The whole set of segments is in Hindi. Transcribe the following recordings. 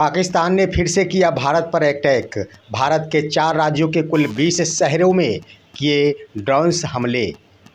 पाकिस्तान ने फिर से किया भारत पर अटैक। भारत के 4 राज्यों के कुल 20 शहरों में किए ड्रोन हमले।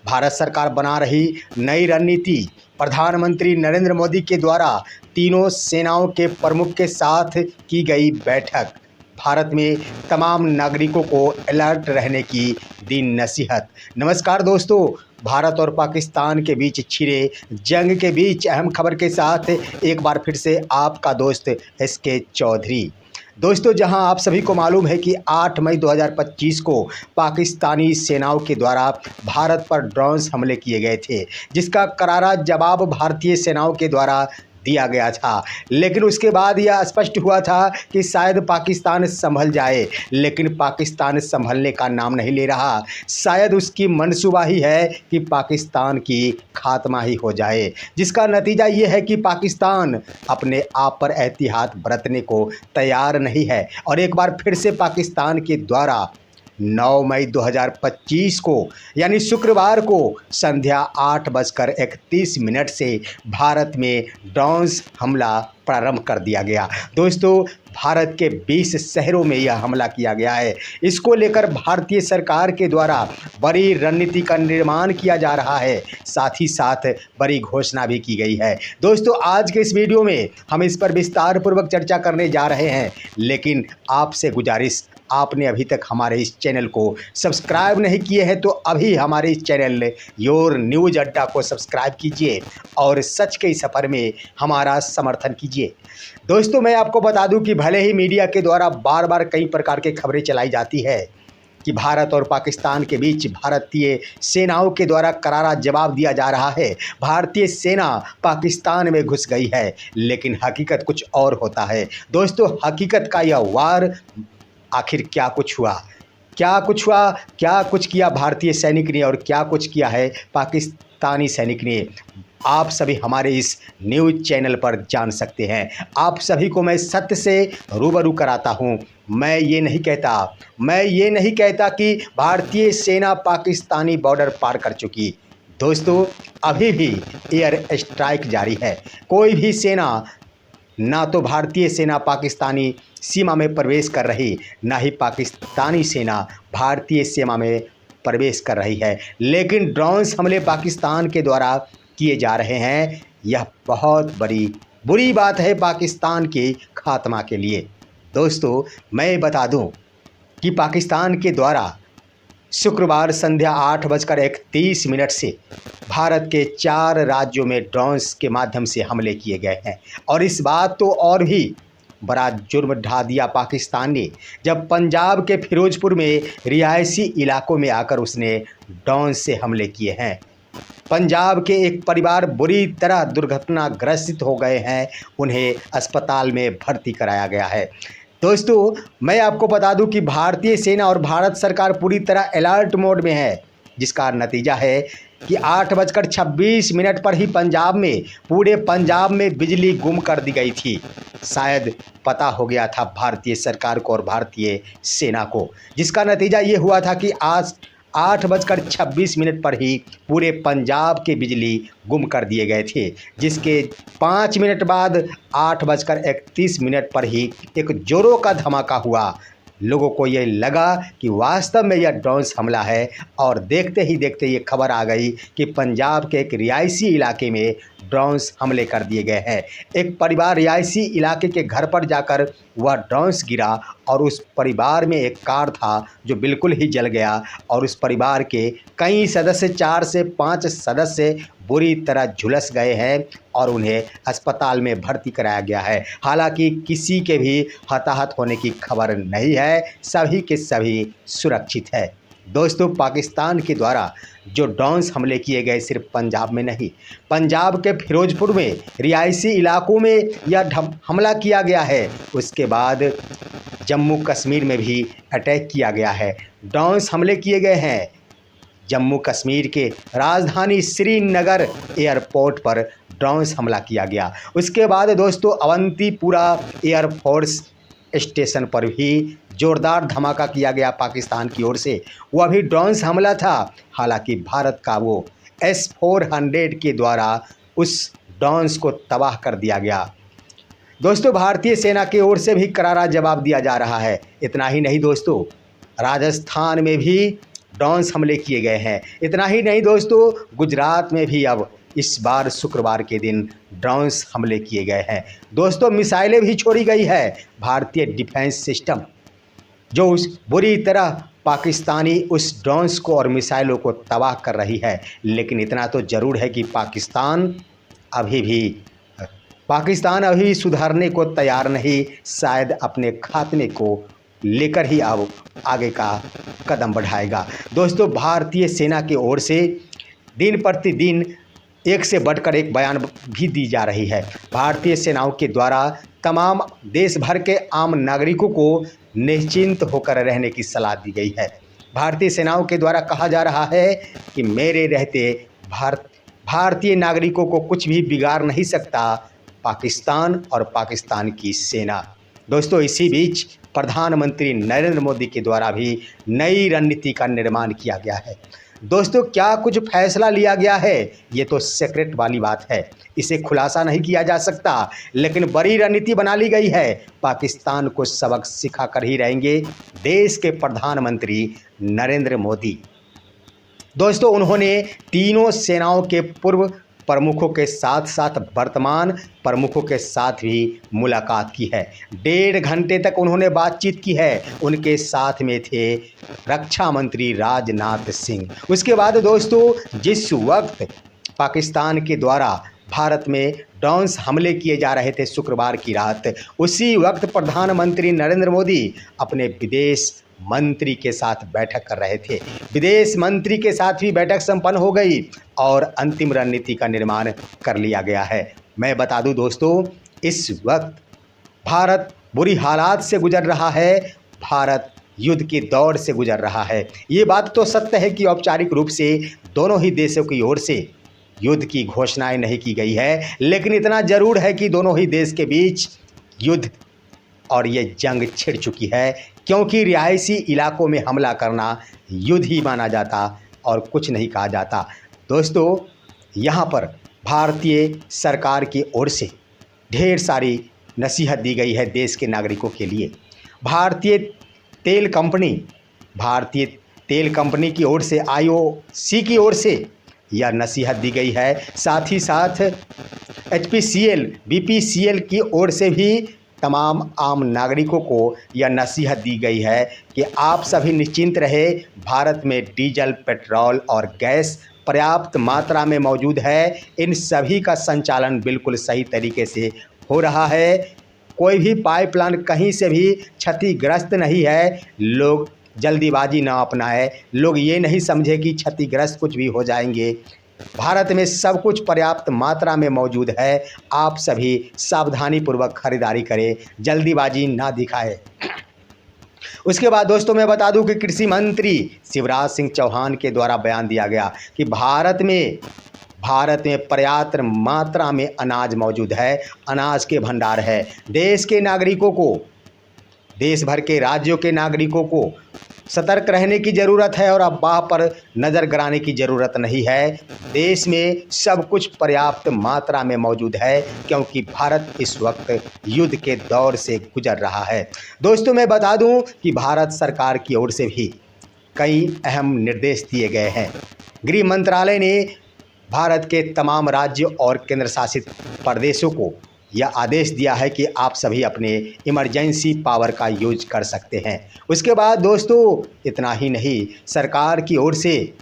भारत सरकार बना रही नई रणनीति। प्रधानमंत्री नरेंद्र मोदी के द्वारा तीनों सेनाओं के प्रमुख के साथ की गई बैठक। भारत में तमाम नागरिकों को अलर्ट रहने की दी नसीहत। नमस्कार दोस्तों, भारत और पाकिस्तान के बीच छिड़े जंग के बीच अहम खबर के साथ एक बार फिर से आपका दोस्त SK चौधरी। दोस्तों, जहां आप सभी को मालूम है कि 8 मई 2025 को पाकिस्तानी सेनाओं के द्वारा भारत पर ड्रोन हमले किए गए थे, जिसका करारा जवाब भारतीय सेनाओं के द्वारा दिया गया था। लेकिन उसके बाद यह स्पष्ट हुआ था कि शायद पाकिस्तान संभल जाए, लेकिन पाकिस्तान संभलने का नाम नहीं ले रहा। शायद उसकी मंसूबा ही है कि पाकिस्तान की खात्मा ही हो जाए, जिसका नतीजा ये है कि पाकिस्तान अपने आप पर एहतियात बरतने को तैयार नहीं है। और एक बार फिर से पाकिस्तान के द्वारा 9 मई 2025 को यानी शुक्रवार को संध्या 8:31 से भारत में ड्रोन हमला प्रारंभ कर दिया गया। दोस्तों, भारत के 20 शहरों में यह हमला किया गया है। इसको लेकर भारतीय सरकार के द्वारा बड़ी रणनीति का निर्माण किया जा रहा है, साथ ही साथ बड़ी घोषणा भी की गई है। दोस्तों, आज के इस वीडियो में हम इस पर विस्तार पूर्वक चर्चा करने जा रहे हैं, लेकिन आपसे गुजारिश, आपने अभी तक हमारे इस चैनल को सब्सक्राइब नहीं किए हैं तो अभी हमारे इस चैनल योर न्यूज अड्डा को सब्सक्राइब कीजिए और सच के सफ़र में हमारा समर्थन कीजिए। दोस्तों, मैं आपको बता दूं कि भले ही मीडिया के द्वारा बार बार कई प्रकार की खबरें चलाई जाती है कि भारत और पाकिस्तान के बीच भारतीय सेनाओं के द्वारा करारा जवाब दिया जा रहा है, भारतीय सेना पाकिस्तान में घुस गई है, लेकिन हकीकत कुछ और होता है। दोस्तों, हकीकत का यह वार आखिर क्या कुछ हुआ, क्या कुछ किया भारतीय सैनिक ने और क्या कुछ किया है पाकिस्तानी सैनिक ने, आप सभी हमारे इस न्यूज़ चैनल पर जान सकते हैं। आप सभी को मैं सत्य से रूबरू कराता हूं। मैं ये नहीं कहता कि भारतीय सेना पाकिस्तानी बॉर्डर पार कर चुकी। दोस्तों, अभी भी एयर स्ट्राइक जारी है। कोई भी सेना, ना तो भारतीय सेना पाकिस्तानी सीमा में प्रवेश कर रही, ना ही पाकिस्तानी सेना भारतीय सीमा में प्रवेश कर रही है, लेकिन ड्रोन हमले पाकिस्तान के द्वारा किए जा रहे हैं। यह बहुत बड़ी बुरी बात है पाकिस्तान के खात्मा के लिए। दोस्तों, मैं बता दूं कि पाकिस्तान के द्वारा शुक्रवार संध्या 8:31 से भारत के 4 राज्यों में ड्रोन के माध्यम से हमले किए गए हैं। और इस बात तो और भी बड़ा जुर्म ढा दिया पाकिस्तान ने, जब पंजाब के फिरोजपुर में रिहायशी इलाकों में आकर उसने ड्रोन से हमले किए हैं। पंजाब के एक परिवार बुरी तरह दुर्घटनाग्रस्त हो गए हैं, उन्हें अस्पताल में भर्ती कराया गया है। दोस्तों, मैं आपको बता दूं कि भारतीय सेना और भारत सरकार पूरी तरह अलर्ट मोड में है, जिसका नतीजा है कि 8:26 पर ही पूरे पंजाब में बिजली गुम कर दी गई थी। शायद पता हो गया था भारतीय सरकार को और भारतीय सेना को, जिसका नतीजा ये हुआ था कि आज 8:26 पर ही पूरे पंजाब की बिजली गुम कर दिए गए थे, जिसके 5 मिनट बाद 8:31 पर ही एक जोरों का धमाका हुआ। लोगों को ये लगा कि वास्तव में यह ड्रोन हमला है, और देखते ही देखते ये खबर आ गई कि पंजाब के एक रिहायशी इलाके में ड्रोन हमले कर दिए गए हैं। एक परिवार रिहायशी इलाके के घर पर जाकर वह ड्रोन गिरा और उस परिवार में एक कार था जो बिल्कुल ही जल गया, और उस परिवार के कई सदस्य, 4 से 5 सदस्य बुरी तरह झुलस गए हैं और उन्हें अस्पताल में भर्ती कराया गया है। हालांकि किसी के भी हताहत होने की खबर नहीं है, सभी के सभी सुरक्षित है। दोस्तों, पाकिस्तान के द्वारा जो ड्रोन हमले किए गए सिर्फ पंजाब में नहीं, पंजाब के फिरोजपुर में रिहायशी इलाकों में यह हमला किया गया है। उसके बाद जम्मू कश्मीर में भी अटैक किया गया है, ड्रोन हमले किए गए हैं। जम्मू कश्मीर के राजधानी श्रीनगर एयरपोर्ट पर ड्रोन हमला किया गया। उसके बाद दोस्तों, अवंतीपुरा एयरफोर्स स्टेशन पर भी जोरदार धमाका किया गया पाकिस्तान की ओर से, वह भी ड्रोन हमला था। हालांकि भारत का वो S-400 के द्वारा उस ड्रोन को तबाह कर दिया गया। दोस्तों, भारतीय सेना की ओर से भी करारा जवाब दिया जा रहा है। इतना ही नहीं दोस्तों, राजस्थान में भी ड्रोन हमले किए गए हैं। इतना ही नहीं दोस्तों, गुजरात में भी अब इस बार शुक्रवार के दिन ड्रोन हमले किए गए हैं। दोस्तों, मिसाइलें भी छोड़ी गई है। भारतीय डिफेंस सिस्टम जो उस बुरी तरह पाकिस्तानी उस ड्रोन्स को और मिसाइलों को तबाह कर रही है। लेकिन इतना तो ज़रूर है कि पाकिस्तान अभी सुधरने को तैयार नहीं, शायद अपने खात्मे को लेकर ही अब आगे का कदम बढ़ाएगा। दोस्तों, भारतीय सेना की ओर से दिन प्रतिदिन एक से बढ़कर एक बयान भी दी जा रही है। भारतीय सेनाओं के द्वारा तमाम देश भर के आम नागरिकों को निश्चिंत होकर रहने की सलाह दी गई है। भारतीय सेनाओं के द्वारा कहा जा रहा है कि मेरे रहते भारतीय नागरिकों को कुछ भी बिगाड़ नहीं सकता पाकिस्तान और पाकिस्तान की सेना। दोस्तों, इसी बीच प्रधानमंत्री नरेंद्र मोदी के द्वारा भी नई रणनीति का निर्माण किया गया है। दोस्तों, क्या कुछ फैसला लिया गया है, ये तो सीक्रेट वाली बात है, इसे खुलासा नहीं किया जा सकता। लेकिन बड़ी रणनीति बना ली गई है। पाकिस्तान को सबक सिखा कर ही रहेंगे देश के प्रधानमंत्री नरेंद्र मोदी। दोस्तों, उन्होंने तीनों सेनाओं के पूर्व प्रमुखों के साथ साथ वर्तमान प्रमुखों के साथ भी मुलाकात की है। 1.5 घंटे तक उन्होंने बातचीत की है। उनके साथ में थे रक्षा मंत्री राजनाथ सिंह। उसके बाद दोस्तों, जिस वक्त पाकिस्तान के द्वारा भारत में ड्रोन हमले किए जा रहे थे शुक्रवार की रात, उसी वक्त प्रधानमंत्री नरेंद्र मोदी अपने विदेश मंत्री के साथ बैठक कर रहे थे। विदेश मंत्री के साथ भी बैठक संपन्न हो गई और अंतिम रणनीति का निर्माण कर लिया गया है। मैं बता दूं दोस्तों, इस वक्त भारत बुरी हालात से गुजर रहा है। भारत युद्ध के दौर से गुजर रहा है। ये बात तो सत्य है कि औपचारिक रूप से दोनों ही देशों की ओर से युद्ध की घोषणाएं नहीं की गई है, लेकिन इतना जरूर है कि दोनों ही देश के बीच युद्ध और ये जंग छिड़ चुकी है, क्योंकि रिहायशी इलाकों में हमला करना युद्ध ही माना जाता और कुछ नहीं कहा जाता। दोस्तों, यहाँ पर भारतीय सरकार की ओर से ढेर सारी नसीहत दी गई है देश के नागरिकों के लिए। भारतीय तेल कंपनी की ओर से, IOC की ओर से यह नसीहत दी गई है। साथ ही साथ HPCL, BPCL की ओर से भी तमाम आम नागरिकों को यह नसीहत दी गई है कि आप सभी निश्चिंत रहे। भारत में डीजल, पेट्रोल और गैस पर्याप्त मात्रा में मौजूद है। इन सभी का संचालन बिल्कुल सही तरीके से हो रहा है। कोई भी पाइपलाइन कहीं से भी क्षतिग्रस्त नहीं है। लोग जल्दीबाजी ना अपनाएं। लोग ये नहीं समझे कि क्षतिग्रस्त कुछ भी हो जाएंगे। भारत में सब कुछ पर्याप्त मात्रा में मौजूद है। आप सभी सावधानी पूर्वक खरीदारी करें, जल्दीबाजी ना दिखाएं। उसके बाद दोस्तों, मैं बता दूं कि कृषि मंत्री शिवराज सिंह चौहान के द्वारा बयान दिया गया कि भारत में पर्याप्त मात्रा में अनाज मौजूद है। अनाज के भंडार है। देश भर के राज्यों के नागरिकों को सतर्क रहने की ज़रूरत है और अफवाह पर नज़र गिराने की ज़रूरत नहीं है। देश में सब कुछ पर्याप्त मात्रा में मौजूद है, क्योंकि भारत इस वक्त युद्ध के दौर से गुजर रहा है। दोस्तों, मैं बता दूं कि भारत सरकार की ओर से भी कई अहम निर्देश दिए गए हैं। गृह मंत्रालय ने भारत के तमाम राज्यों और केंद्र शासित प्रदेशों को यह आदेश दिया है कि आप सभी अपने इमरजेंसी पावर का यूज कर सकते हैं। उसके बाद दोस्तों, इतना ही नहीं, सरकार की ओर से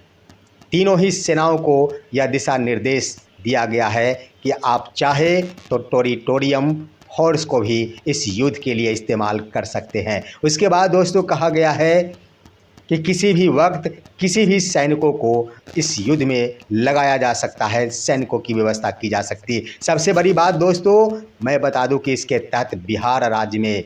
तीनों ही सेनाओं को यह दिशा निर्देश दिया गया है कि आप चाहे तो टेरिटोरियल फोर्स को भी इस युद्ध के लिए इस्तेमाल कर सकते हैं। उसके बाद दोस्तों, कहा गया है कि किसी भी वक्त किसी भी सैनिकों को इस युद्ध में लगाया जा सकता है, सैनिकों की व्यवस्था की जा सकती है। सबसे बड़ी बात दोस्तों, मैं बता दूं कि इसके तहत बिहार राज्य में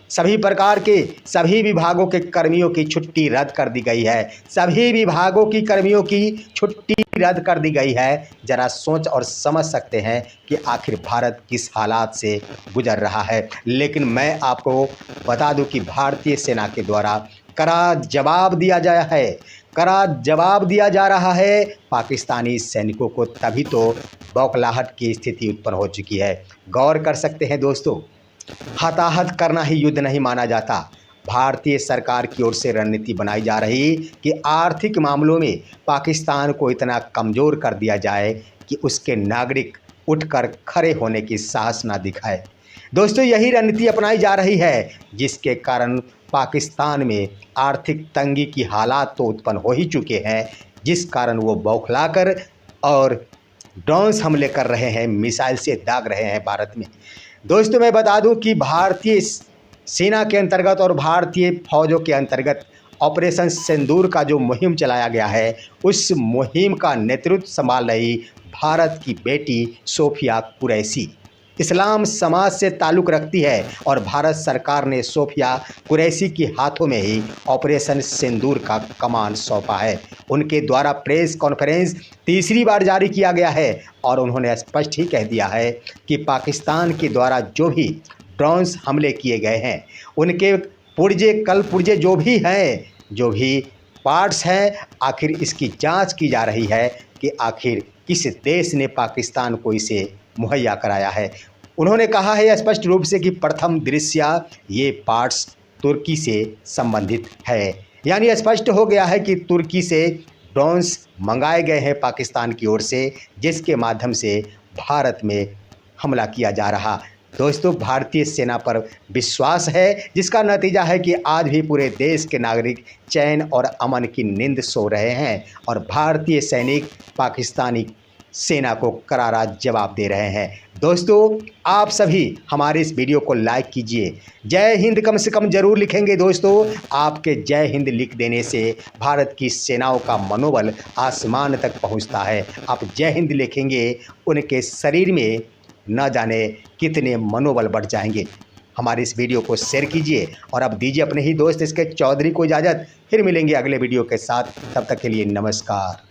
सभी प्रकार के सभी विभागों के कर्मियों की छुट्टी रद्द कर दी गई है। सभी विभागों की कर्मियों की छुट्टी रद्द कर दी गई है। जरा सोच और समझ सकते हैं कि आखिर भारत किस हालात से गुजर रहा है। लेकिन मैं आपको बता दूं कि भारतीय सेना के द्वारा कड़ा जवाब दिया गया है, कड़ा जवाब दिया जा रहा है पाकिस्तानी सैनिकों को। तभी तो बौखलाहट की स्थिति उत्पन्न हो चुकी है। गौर कर सकते हैं दोस्तों, हताहत करना ही युद्ध नहीं माना जाता। भारतीय सरकार की ओर से रणनीति बनाई जा रही कि आर्थिक मामलों में पाकिस्तान को इतना कमज़ोर कर दिया जाए कि उसके नागरिक उठकर खड़े होने की साहस ना दिखाए। दोस्तों, यही रणनीति अपनाई जा रही है, जिसके कारण पाकिस्तान में आर्थिक तंगी की हालात तो उत्पन्न हो ही चुके हैं, जिस कारण वो बौखलाकर और ड्रोन्स हमले कर रहे हैं, मिसाइल से दाग रहे हैं भारत में। दोस्तों, मैं बता दूं कि भारतीय सेना के अंतर्गत और भारतीय फौजों के अंतर्गत ऑपरेशन सिंदूर का जो मुहिम चलाया गया है, उस मुहिम का नेतृत्व संभाल रही भारत की बेटी सोफिया कुरैशी इस्लाम समाज से ताल्लुक़ रखती है और भारत सरकार ने सोफिया कुरैशी के हाथों में ही ऑपरेशन सिंदूर का कमान सौंपा है। उनके द्वारा प्रेस कॉन्फ्रेंस तीसरी बार जारी किया गया है और उन्होंने स्पष्ट ही कह दिया है कि पाकिस्तान के द्वारा जो भी ड्रोन्स हमले किए गए हैं, उनके पुर्जे कल पुर्जे जो भी हैं, जो भी पार्ट्स हैं, आखिर इसकी जांच की जा रही है कि आखिर किस देश ने पाकिस्तान को इसे मुहैया कराया है। उन्होंने कहा है स्पष्ट रूप से कि प्रथम दृश्य ये पार्ट्स तुर्की से संबंधित है। यानी स्पष्ट हो गया है कि तुर्की से ड्रोन्स मंगाए गए हैं पाकिस्तान की ओर से, जिसके माध्यम से भारत में हमला किया जा रहा। दोस्तों, भारतीय सेना पर विश्वास है, जिसका नतीजा है कि आज भी पूरे देश के नागरिक चैन और अमन की नींद सो रहे हैं और भारतीय सैनिक पाकिस्तानी सेना को करारा जवाब दे रहे हैं। दोस्तों, आप सभी हमारे इस वीडियो को लाइक कीजिए। जय हिंद कम से कम ज़रूर लिखेंगे। दोस्तों, आपके जय हिंद लिख देने से भारत की सेनाओं का मनोबल आसमान तक पहुंचता है। आप जय हिंद लिखेंगे, उनके शरीर में न जाने कितने मनोबल बढ़ जाएंगे। हमारे इस वीडियो को शेयर कीजिए और अब दीजिए अपने ही दोस्त इसके चौधरी को इजाज़त। फिर मिलेंगे अगले वीडियो के साथ। तब तक के लिए नमस्कार।